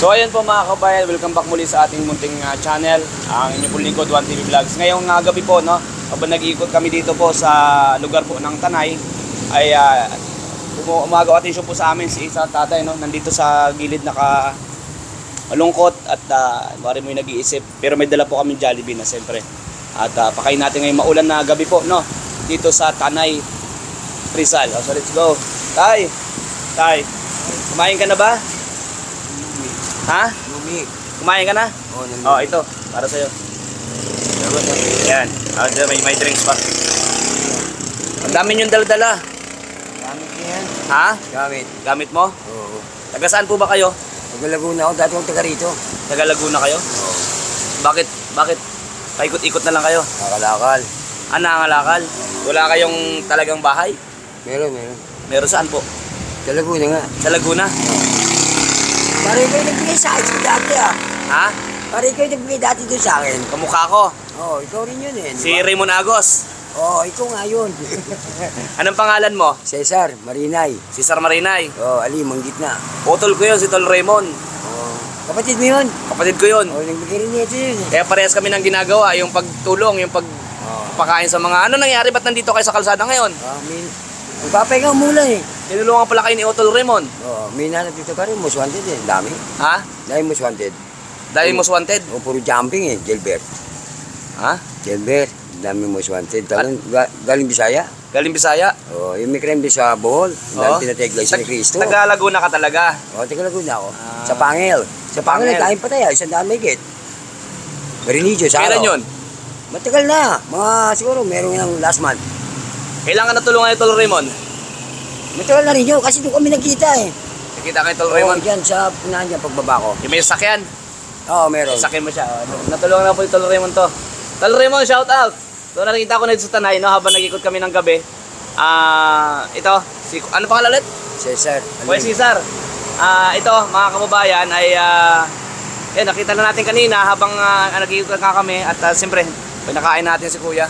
So ayun po mga kabayan, welcome back muli sa ating munting channel, ang inyong pong lingkod, 1TV Vlogs. Ngayong gabi po, no, habang nag-iikot kami dito po sa lugar po ng Tanay, ay umagaw atensyon po sa amin si isa tatay, no, nandito sa gilid malungkot at bari mo yung nag-iisip. Pero may dala po kami Jollibee na siyempre. At pakain natin ngayong maulan na gabi po, no, dito sa Tanay, Rizal. So let's go. Tay, kumain ka na ba? Ha? Lumi. Kumain ka na? Oo, Oh, ito. Para sa'yo. Yan. May drinks pa. Ang dami niyong dala-dala. Gamit yan. Ha? Gamit. Gamit mo? Oo. Taga saan po ba kayo? Taga Laguna ako. Dati akong taga rito. Taga Laguna kayo? Oo. Bakit? Paikot-ikot na lang kayo? Nakalakal. Nangangalakal? Wala kayong talagang bahay? Meron. Meron saan po? Sa Laguna nga. Sa Laguna? Pare kayo nagbigay sa akin dati ah. Ha? Pare kayo nagbigay dati doon sa akin. Kamukha ko. Oo, ikaw rin yun eh. Si Raymond Agos. Oo, ikaw nga yun. Anong pangalan mo? Cesar, Marinay. Si Sir Marinay. Oo, Ali, manggit na. Utol ko yun, si Tol Raymond. Oo. Kapatid mo yun? Kapatid ko yun. Oo, nagbigay rin nito yun eh. Kaya parehas kami ng ginagawa, yung pagtulong, yung pagpakain sa mga... Ano nangyari? Ba't nandito kayo sa kalsada ngayon? Magpapahinga muna eh. Tinulungan pala kayo ni Utol Raymond. Oo, may nanap dito pa rin. Most wanted eh. Dami. Ha? Dahil most wanted. Dahil most wanted? O, puro jumping eh. Jailbird. Ha? Jailbird. Dami most wanted. Galing Bisaya. Galing Bisaya? Oo, yung may crime din sa Bohol. Dahil pinategla si Cristo. Taga Laguna ka talaga? Oo, taga Laguna ako. Sa Pangil. Sa Pangil, kain pa tayo. 100 may git. Religious, araw. Kailan yun? Matagal na. Mga siguro, meron yung last month. Kailangan na tulungan ni Tol Raymond? Matagal na rin yun kasi doon kami nagkita eh. Nakita kay Tol Oo, Raymond? dyan sa punahan dyan pagbaba ko. Yung may sakyan? Oo, meron. Sakyan mo siya. Natulungan na po ni Tol Raymond to. Tol Raymond, shout out! So nakita ko na dito sa Tanay, no, habang nag-ikot kami ng gabi. Ito, ano pangalan ulit? Cesar. Kuya Cesar. Ito, mga kababayan, ay nakita na natin kanina habang nag-ikot nga kami. At siyempre, pinakain natin si Kuya.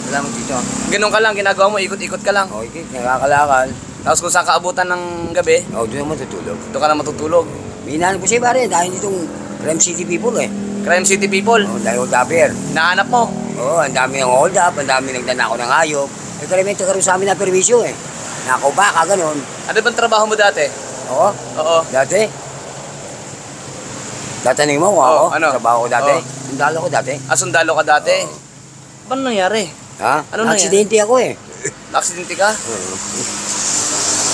Salamat dito. Ganun ka lang, ginagawa mo, ikot-ikot ka lang. Okay, nakakalakal. Tapos kung saan ka abutan ng gabi, Oo, doon naman tutulog. doon ka na matutulog. Minahal ko siya pare, dahil itong Crime City people eh. Crime City people, Oo, dahil hold upper. hinahanap mo. Oo, ang dami ng hold up, ang dami nagdanako ng hayop. Eh, kalimento karoon sa amin na perwisyo eh. Nakaw baka, ganun. Ano bang trabaho mo dati? Oo, Oo. dati. Tatanungin mo kung ako, ano? trabaho ko dati. Oo. Sundalo ko dati. Sundalo ka dati? Paano nangyari? Ha? Ano nangyari? Aksidente ako eh. Aksidente ka?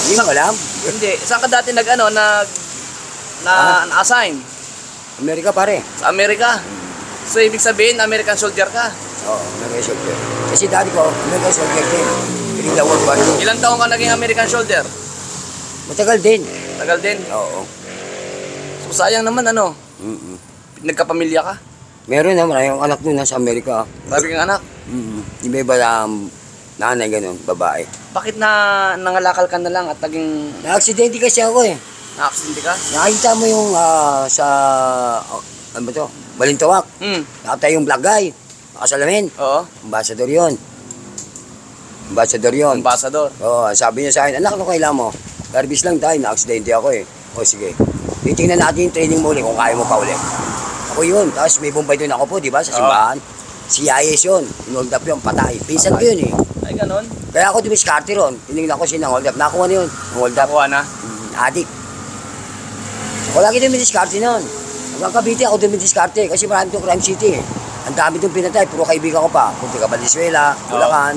Hindi mo alam. Hindi. Saan ka dati na-assign? Amerika pare. Sa Amerika? So ibig sabihin, American soldier ka? Oo, American soldier. Kasi dati ko, American soldier din. Guerrilla World War II. Ilang taon ka naging American soldier? Matagal din. Tagal din. Oo. So sayang naman ano, nagkapamilya ka? Meron na, maraming anak doon nasa Amerika. Marami kang anak? Iba-iba nanay ganun, babae. Bakit nangalakal ka na lang at naging Na-aksidente kasi ako eh. na-aksidente ka? Nakita mo yung sa, ano ba to? Balintawak. Nakita yung black guy. Nakasalamin. Oo. Ambassador yun. Ambassador yun. Ambassador. Oo, sabi niya sa akin, anak, ano kailangan mo? Garbis lang tayo, na-aksidente ako eh. O sige. Titingnan natin yung training mo ulit kung kaya mo pa ulit. Ako yun. Tapos may Bombay doon ako po, di ba? Sa simbahan. Si Ayes yun. Inold up yun, patay. Pinsan ko yun eh. Ay, ganon? Kaya ako dumiskarte ron. Tinignan ko siya ng hold up. Nakuha na yun. Hold up. Nakuha na? Adik. Wala kita dumiskarte nun. Hanggang Cavite ako dumiskarte. Kasi marami itong Crime City eh. Ang dami itong pinatay. Puro kaibigan ko pa. Punti ka Valenzuela, Bulacan,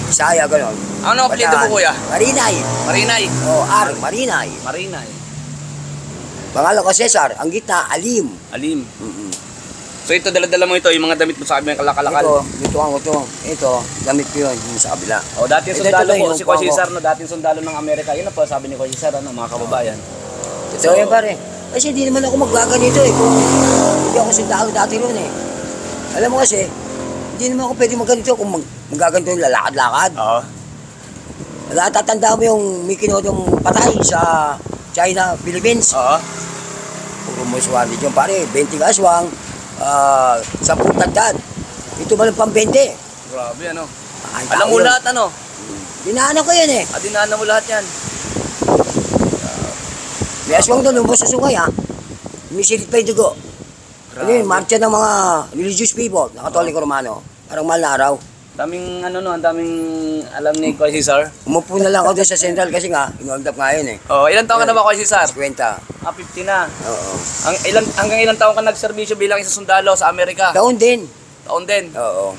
Bisaya, gano'n. Ano ang apelyido mo, kuya? Marinay. Marinay. Oo, Marinay. Marinay. Pangalan ko Cesar. Ang gitna, Alim. Alim. So ito, dala-dala mo ito, yung mga damit mo sa kabila ng kalakalakal. Ito ko to. Ito, damit ko yun. Yung sa kabila. O, dating sundalo Ito, po, si Kuya yung Cesar, no, dating sundalo ng Amerika. Yun na po, sabi ni Kuya Cesar, ano, mga kababayan. Ito yun pare. Kasi hindi naman ako magaganito eh. Kung hindi ako sundalo dati ron eh. Alam mo kasi, hindi naman ako pwede magganito kung magaganito yung lalakad-lakad. Oo. Tatanda mo yung may kinodong patay sa China, Philippines. Oo. Puro mo suwari dyan pare, 20 aswang, 10 tagtad. Ito ba ng pang-20? Grabe, ano. Ay, Alam tao mo yun. lahat, ano? Dinaanan ko yan eh. Dinaanan mo lahat yan. May aswang doon, lumabas sa sungay ha. Misilit pa yung dugo. Ano yun, marcha ng mga religious people, na Katoliko Romano. Parang mahal na araw. Daming ano no, ang daming alam ni Kuya Cesar. Umupo na lang ako doon sa Central kasi nga, inold up nga yun eh. Oh, ilang taon ka na ba Kuya Cesar? 50. 50 na. Oo. Hanggang ilang taon ka nagserbisyo bilang isang sundalo sa Amerika? Taon din. Taon din. Oo.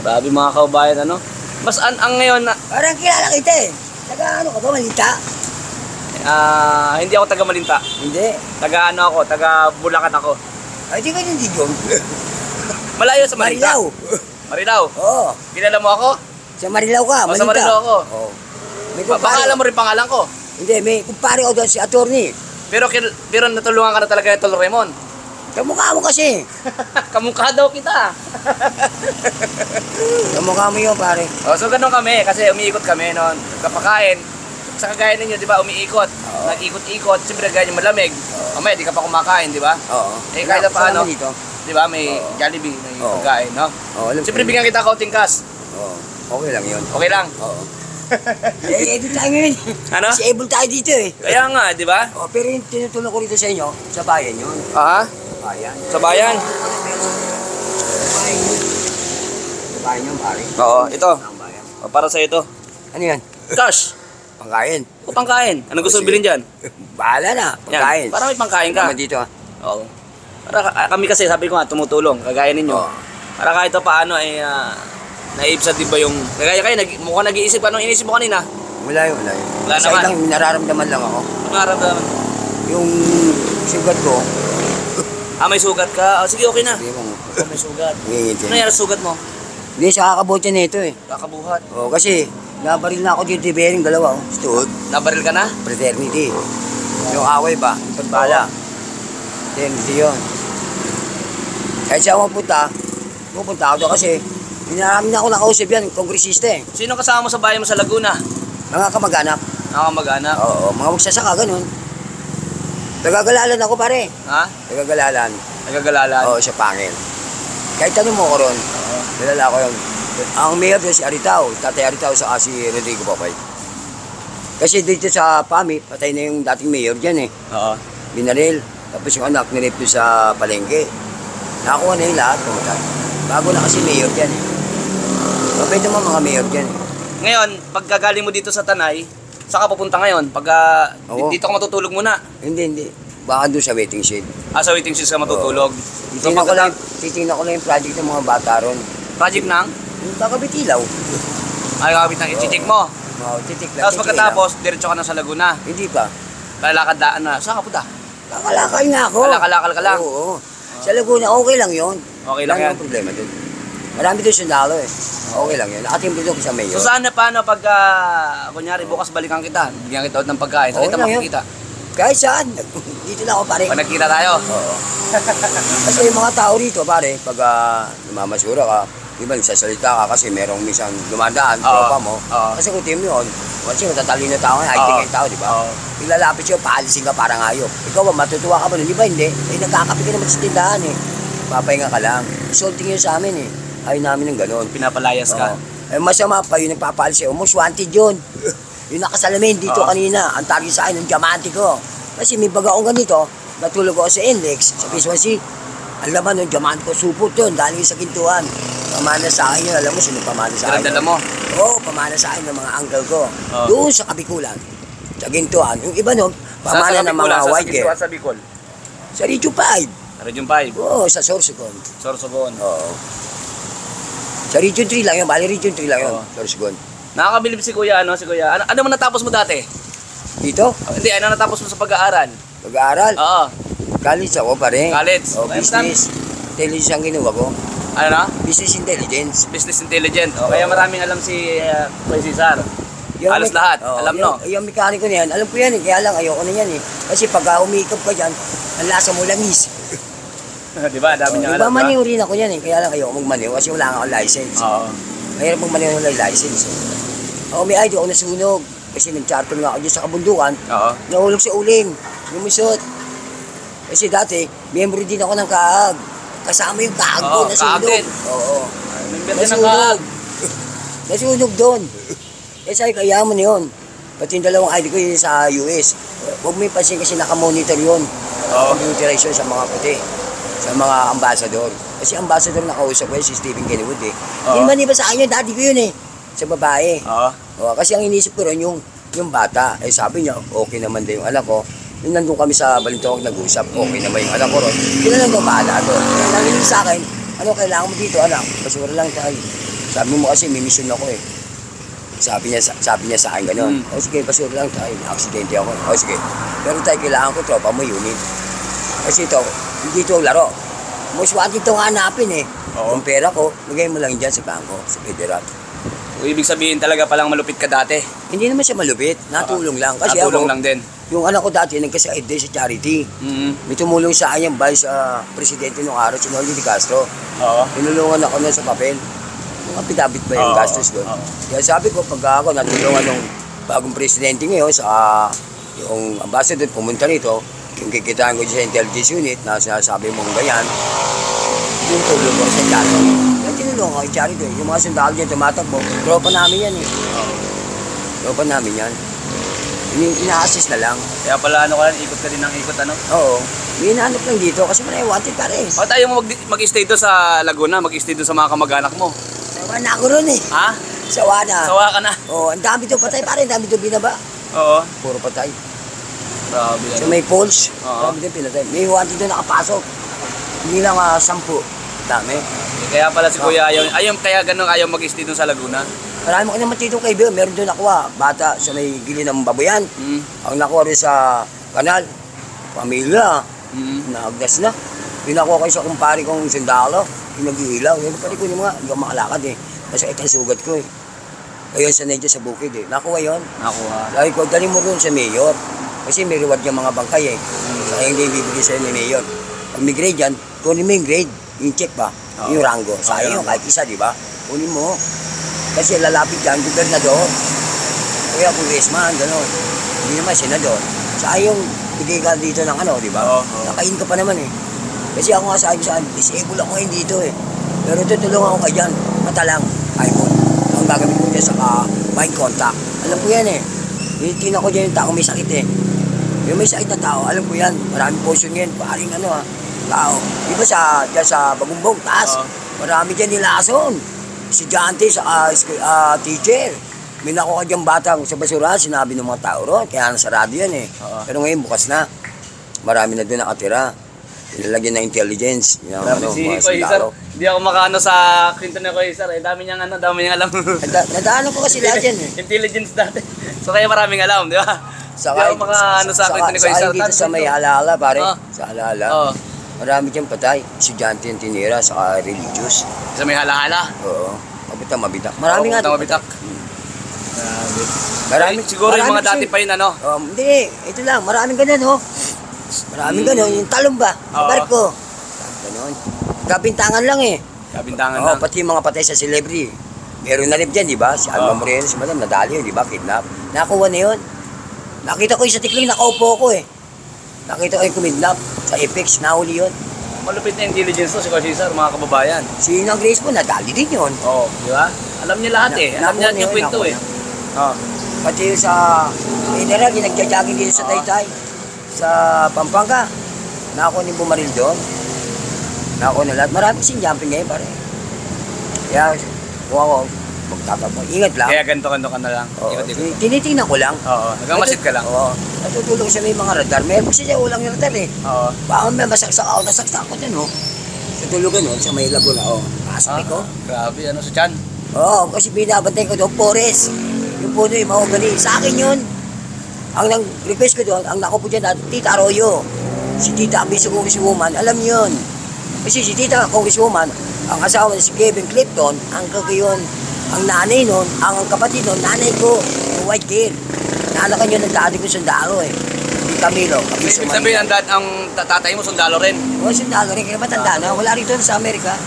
Grabe mga kaubayan ano. Mas ang ngayon na Parang kilala kita eh. Taga ano ka ba, Malita? hindi ako taga Malinta. Hindi. Taga ano ako, taga Bulacan ako. Ay, di ka hindi doon. Malayo sa Malinta. Marilao. Marilao. Oo. Kilala mo ako? Sa Marilao ka, O, sa Malita. Marilao ako. Oo. May Baka kumpare. alam mo rin pangalan ko. Hindi, may kumpare ako doon si attorney. Pero natulungan ka na talaga ni Tol Raymond. Kamukha mo kasi. Kamukha daw kita. Kamukha mo yun, pare. Oh, so ganun kami kasi umiikot kami noon. Kapakain. Sa kagaya ninyo, di ba, umiikot. Nag-ikot-ikot, siyempre kagaya yung malamig. Mamaya, di ka pa kumakain, di ba? Oo. Eh, kahit na paano, Dito. di ba, may Jollibee, may Oo. pagkain, no? Oo, alam ko Siyempre, yun. bigyan kita counting cash. Oo. Okay lang yun. Okay lang. Oo. Eh, able tayo ngayon. Ano? Si able tayo dito eh. Kaya nga, di ba? Oh, pero yung tinutulong ko rito sa inyo, sa bayan yun. Ah, Bayan. sa bayan. Sa bayan yun, pare. Oo, ito. Ang bayan. O, para sa ito. Ano yan? Cash. Pangkain. O pangkain. Anong gusto mong bilhin dyan? Bahala na. Pangkain. Yan. Para may pangkain ka. Naman dito ah. Oo. Para kami kasi, sabi ko nga, tumutulong. Kagaya ninyo. Oo. Para kahit pa paano ay naibsa di ba yung... Kagaya kayo, mukhang nag-iisip. Anong inisip mo kanina? Wala yun, wala yun. Wala Sa naman. ilang nararamdaman lang ako. Anong nararamdaman? Yung sugat ko, May sugat ka? Sige, okay na. hindi mo. May sugat. Ngingit Ano nangyari sa sugat mo? Hindi, sa kakabuti nito eh. Kakabuhat. Oh, kasi nabaril na ako dito bearing dalawa oh. Stud, Nabaril ka na? fraternity. Yung away ba? Yung pagbala. Hindi yun. Kahit siya pupunta ako doon kasi Inamin na ako nakausap yan, kongresista eh. Sino kasama mo sa bayan mo sa Laguna? Mga kamag-anak. Nakamag-anak? Oo, mga magsasaka, ganun. Tagagalalan ako pare. Ha? Tagagalalan. Nagagalalan? Oo, sa pangil. Kahit tanong mo ko ron, kilala ko yun. Ang mayor doon si Aritao, Tatay Aritao sa si Rodrigo Papay. Kasi dito sa PAMI, patay na yung dating mayor dyan eh. Oo. Binaril. Tapos yung anak nilip doon sa palengke. Nakakuha na yung lahat, pumatay. Bago na kasi mayor dyan eh. Mabait naman mga mayor dyan eh. Ngayon, pagkagaling mo dito sa Tanay, saan ka pupunta ngayon? Oo. Dito ka matutulog muna. Hindi. Baka doon sa waiting shed. Sa waiting shed ka matutulog. Titingnan ko lang yung project ng mga bata ron. Project ng? Yung kakabitilaw. Ay, kakabit ng ititik mo. Oo, titik lang. Tapos pagkatapos, diretso ka na sa Laguna. Hindi pa. Lalakad daan na. Saan ka punta? Kakalakal nga ako. Kalakal ka lang? Oo. Sa Laguna, okay lang yun. Okay lang yan. Wala namang problema dun. Marami doon sundalo eh. Okay lang yun. Nakatimbre doon sa mayor. So saan na paano pag, kunyari bukas balikan kita, bigyan kita ulit ng pagkain, saan Okay kita lang yun. makikita? Kahit saan. Dito lang ako pare. Pag nagkita tayo? Oo. Kasi yung mga tao rito pare, pag lumamasura ka, iba nagsasalita ka kasi merong minsan dumadaan, tropa mo. Oo. Kasi kung team yun, kasi matatali na tao, high-tech yung tao, di ba? Oo. Ilalapit siya, paalisin ka parang hayop. Ikaw ba, matutuwa ka ba nun? Di ba hindi? Eh, nagkakape ka naman sa tindahan eh. Papahinga ka lang. Insulting yun sa amin eh. Ayaw namin ng gano'n. Pinapalayas ka. Eh, masama pa yung nagpapaalis sa'yo. Most wanted yun. Yung nakasalamin dito Oo. kanina, ang target sa akin, yung diamante ko. Kasi may baga akong ganito, natulog ako sa index, sa P1C. Ang laman ng diamante ko, supot yun, galing sa kintuan. Pamana sa akin yun, alam mo sino pamana sa akin? Dala mo. Oo, pamana sa akin ng mga uncle ko. Oo. Doon sa Kabikulan, sa gintuan. Yung iba nun, pamana ng mga white gear. Sa Bicol. Sa Region 5. Region 5. Oo, sa Sorsogon. Sorsogon. Oo. Sa Region 3 lang yun, bali Region 3 lang yun, Oo. Sorsogon. Nakakabilib si Kuya, ano? Si Kuya. Ano man natapos mo dati? Dito, Hindi, ano natapos mo sa pag-aaral? pag-aaral. Oo. College ako pare. College. Oh, Ay, business. Intelligence ang ginawa ko. Ano na? Business intelligence. Business intelligent. O, kaya maraming alam si Kuya Cesar. Halos lahat. Alam, no? Yung mekaniko na yan, alam ko yan eh. Kaya lang ayoko na yan eh. Kasi pag umikap ka dyan, ang lasa mo langis. Di ba? Dami niyang alam. Magmaniw rin ako yan eh. Kaya lang ayoko magmaniw kasi wala nga akong license. Oo. Mahirap magmaniw ng license. Ako may ID ako nasunog. Kasi nag-charter nga ako dyan sa kabundukan. Oo. Nahulog sa uling. Lumusot. Kasi dati, member din ako ng kaag. Kasama yung kaag ko, Oo, nasunog. kaag din. Oo. Member din ng kaag. Nasunog doon. Eh sabi, kaya mo na yun. Pati yung dalawang ID ko yun sa US. huwag mo ipansin kasi nakamonitor yun. Oo. Computerization sa mga puti. Sa mga ambassador. Kasi ambassador nakausap ko yun si Stephen Kenwood eh. Oo. Hindi ba sa akin yun, daddy ko yun eh. Sa babae. Oo. Kasi ang inisip ko ron yung bata. Eh sabi niya, okay naman din yung anak ko. Yung nandun kami sa Balintawak nag-usap, okay naman yung anak ko ron. Yun na lang daw bahala doon. Kaya nanginig sa akin, ano kailangan mo dito anak? Basura lang tayo. Sabi mo kasi may mission ako eh. Sabi niya sa akin gano'n. O sige, basura lang tayo. Aksidente ako. O sige. Pero tayo kailangan ko tropa mo unit. Kasi ito, hindi ito laro. Most wanted ito nga hanapin eh. Oo. Yung pera ko, lagay mo lang dyan sa bangko, sa federal. So, ibig sabihin talaga palang malupit ka dati. Hindi naman siya malupit, natulong lang. Kasi Natulong ako, lang din. yung anak ko dati, nagkasakit din sa charity. May tumulong sa akin yung vice presidente nung araw, si Noli Di Castro. Oo. Tinulungan ako na sa papel. Yung apidabit ba yung Oo, gastos doon? oo. Kaya sabi ko, pag ako natulungan ng bagong presidente ngayon sa yung ambassador pumunta rito, yung kikitaan ko sa intelligence unit na sinasabi mong ganyan, yung tulong ko sa charity. Kaya tinulungan ko yung charity. Yung mga sundalo dyan tumatakbo, tropa namin yan eh. Tropa namin yan. Ina-assist na lang. Kaya pala ano ka lang, ikot ka din ng ikot ano? Oo. May inaanap lang dito kasi may wanted pa rin. O tayo mo mag-stay doon sa Laguna, mag-stay doon sa mga kamag-anak mo. Sawa na ako ron eh. Ha? Sawa na. Sawa ka na. Oo, ang dami doon patay pare, ang dami doon binaba. Oo. Puro patay. Grabe So yan. may poles, Oo. dami doon pinatay. May wanted doon nakapasok. Hindi lang 10. Dami. Kaya pala si Kuya ayaw kaya ganun ayaw mag-stay doon sa Laguna. Marami ko naman ditong kaibigan. Meron doon nakuha. Bata sa may gili ng baboyan. Ang nakuha rin sa kanal. Pamilya. Naagdas na. Pinakuha kayo sa kumpare kong sundalo. Pinag-iilaw. Yung pari ko yung mga, hindi ako makalakad eh. Masakit ang sugat ko eh. Ayun sa Nedya sa bukid eh. Nakuha yun. Nakuha. Lagi ko, dali mo rin sa mayor. Kasi may reward yung mga bangkay eh. Kaya hindi bibigay sa'yo ni mayor. Pag may grade yan, kunin mo yung grade. Yung check ba? Oo. Yung rango. Sayang yung kahit isa, di ba? Kunin mo. Kasi lalapit dyan, gobernador. Kaya congressman, gano'n. Hindi naman senador. Sayang yung bigay ka dito ng ano, di ba? Oo. Nakain ka pa naman eh. Kasi ako nga sabi sa akin, disable ako ngayon dito eh. Pero tutulungan ko kayo dyan. Mata lang, iPhone. Ang gagawin ko dyan sa mind contact. Alam ko yan eh. Tingnan ko dyan yung tao may sakit eh. Yung may sakit na tao, alam ko yan. Maraming potion yan. Paring ano ha. Tao. Di ba dyan sa Bagumbong, taas? Marami dyan nilason. Estudyante sa teacher. May nakuha dyan batang sa basura, sinabi ng mga tao ron. Kaya nasarado yan eh. Pero ngayon bukas na. Marami na doon nakatira. Nilalagyan ng intelligence. Yung, Si mga Kuya Sir, sundalo. hindi ako makaano sa kwento ni Kuya Sir. Dami niyang alam. Nadaanan ko kasi lahat yan eh. Intelligence dati. So kaya maraming alam, di ba? Saka, Hindi ako makaano sa kwento ni Kuya Sir. dito sa may alaala pare. Oh. Sa alaala. Oo. Marami dyan patay. Estudyante yung tinira, saka religious. Sa may halahala. Oo. Mabitak. Marami nga. Mabitak. Marami, Siguro yung mga dati kasi- pa yun ano. Hindi, ito lang. Maraming ganun, oh. Maraming ganun. Yung talong ba? Sa Oo. barko. Ganun. Kabintangan lang eh. Kabintangan Oo, lang. pati yung mga patay sa celebrity. Meron na rin dyan, di ba? Si Alma Oo. Moreno, si Madam, nadali yun, di ba? Kidnap. Nakuha na yun. Nakita ko yung sa tikling, nakaupo ko eh. Nakita ko yung kumidnap sa Apex, nahuli yun. Malupit na intelligence to si Kuya Sir, mga kababayan. Si Inang Grace po, nadali din yun. Oo, di ba? Alam niya lahat eh. Alam niya yung kwento eh. Oo. Pati yung sa General, yung nagja-jogging dito sa Taytay. Sa Pampanga. Nako ni bumaril doon. Nako na lahat. Marami kasing jumping ngayon pare. Kaya, kung ako, magtatabang. Ingat lang. Kaya ganito ka na lang. Oo. Ikot-ikot. Tinitingnan ko lang. Oo, nagmamasid ka lang. Oo. Natutulog sa may mga radar. Meron kasi siya ulang yung radar eh. Oo. Baka may masaksak ako. Nasaksak ako dyan, oh. Natulugan nun sa may Laguna, oh. Aspect ko. Grabe, ano sa tiyan? Oo, kasi binabantay ko doon, Forest. Yung puno yung mahogani. Sa akin yun. Ang nag-request ko doon, ang nakupo dyan, Tita Arroyo. Si Tita, ang Vice Congresswoman, alam yun. Kasi si Tita Congresswoman, ang asawa niya si Kevin Clifton, ang kakayon, ang nanay nun, ang kapatid nun, nanay ko, yung white girl. Naanakan yun ng dati ko sundalo eh. Di Camilo. Ibig sabihin, ang tatay mo sundalo rin. Oo, sundalo rin, kaya matanda na. Wala rito sa Amerika.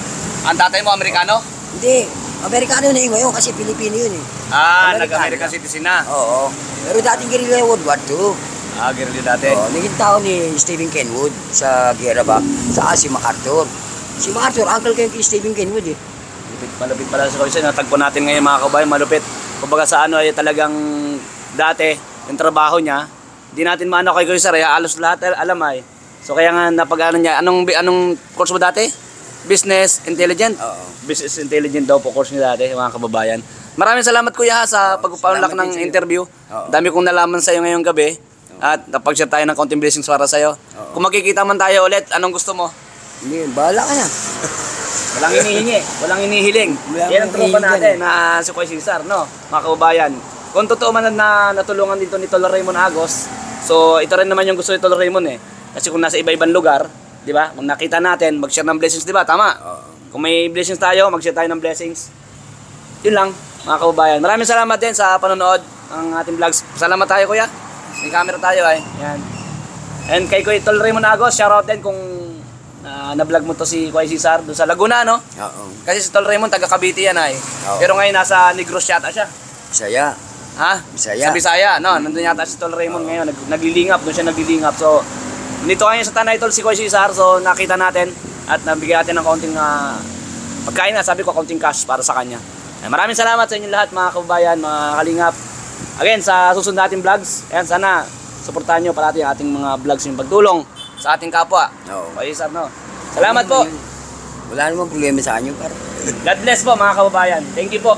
Ang tatay mo, Amerikano? Hindi, Amerikano na yun ngayon kasi Pilipino yun eh. Ah, Amerikano. nag-American citizen na. Oo. Pero dating guerrilla World War II. Ah, guerrilla dati. Oo, naging tao ni Stephen Kenwood sa gera ba? Saka si MacArthur. Si MacArthur, uncle ko yung kay Stephen Kenwood eh. Malupit pala sa Kuya Sir. Natagpo natin ngayon mga kabayan, malupit. Kumbaga sa ano ay talagang dati, yung trabaho niya, Di natin maano kay Kuya Sir, halos lahat alam ay. So kaya nga napag-ano niya, anong course mo dati? Business Intelligent? Oo. Business Intelligent daw po course niya dati, mga kababayan. Maraming salamat Kuya ha, sa pagpapaunlak salamat ng din sa'yo. interview. Oo. Dami kong nalaman sa'yo ngayong gabi. At napag-share tayo ng konting blessings para sa'yo. Oo. Kung magkikita man tayo ulit, anong gusto mo? Hindi, bahala ka na. Walang hinihingi, walang hinihiling. Walang Yan ang tropa hinihiling natin na si Kuya Cesar, no? Mga kababayan. Kung totoo man na natulungan dito ni Tol Raymond Agos, so ito rin naman yung gusto ni Tol Raymond eh. Kasi kung nasa iba-ibang lugar, di ba? Kung nakita natin, mag-share ng blessings, di ba? Tama. Oo. Kung may blessings tayo, mag-share tayo ng blessings. Yun lang, mga kababayan. Maraming salamat din sa panonood ng ating vlogs. Salamat tayo, Kuya. May camera tayo ay. Yan. And kay Kuya Tol Raymond Agos, shoutout din kung na-vlog mo to si Kuya Cesar doon sa Laguna, no? Oo. Kasi si Tol Raymond, taga Cavite yan ay. Oo. Pero ngayon nasa Negros yata siya. Bisaya. Ha? Bisaya. Sa Bisaya, no? Nandun yata si Tol Raymond ngayon. Naglilingap, doon siya naglilingap. So, nito ngayon sa Tanay Tol si Kuya Cesar. So, nakita natin at nabigyan natin ng kaunting pagkain na. Sabi ko, kaunting cash para sa kanya. Maraming salamat sa inyo lahat, mga kababayan, mga kalingap. Again, sa susunod nating vlogs, ayan, sana suportahan nyo parati ang ating mga vlogs yung pagtulong sa ating kapwa. Oo. Kuya Cesar, no? Salamat po. Wala namang problema sa inyo, par. God bless po, mga kababayan. Thank you po.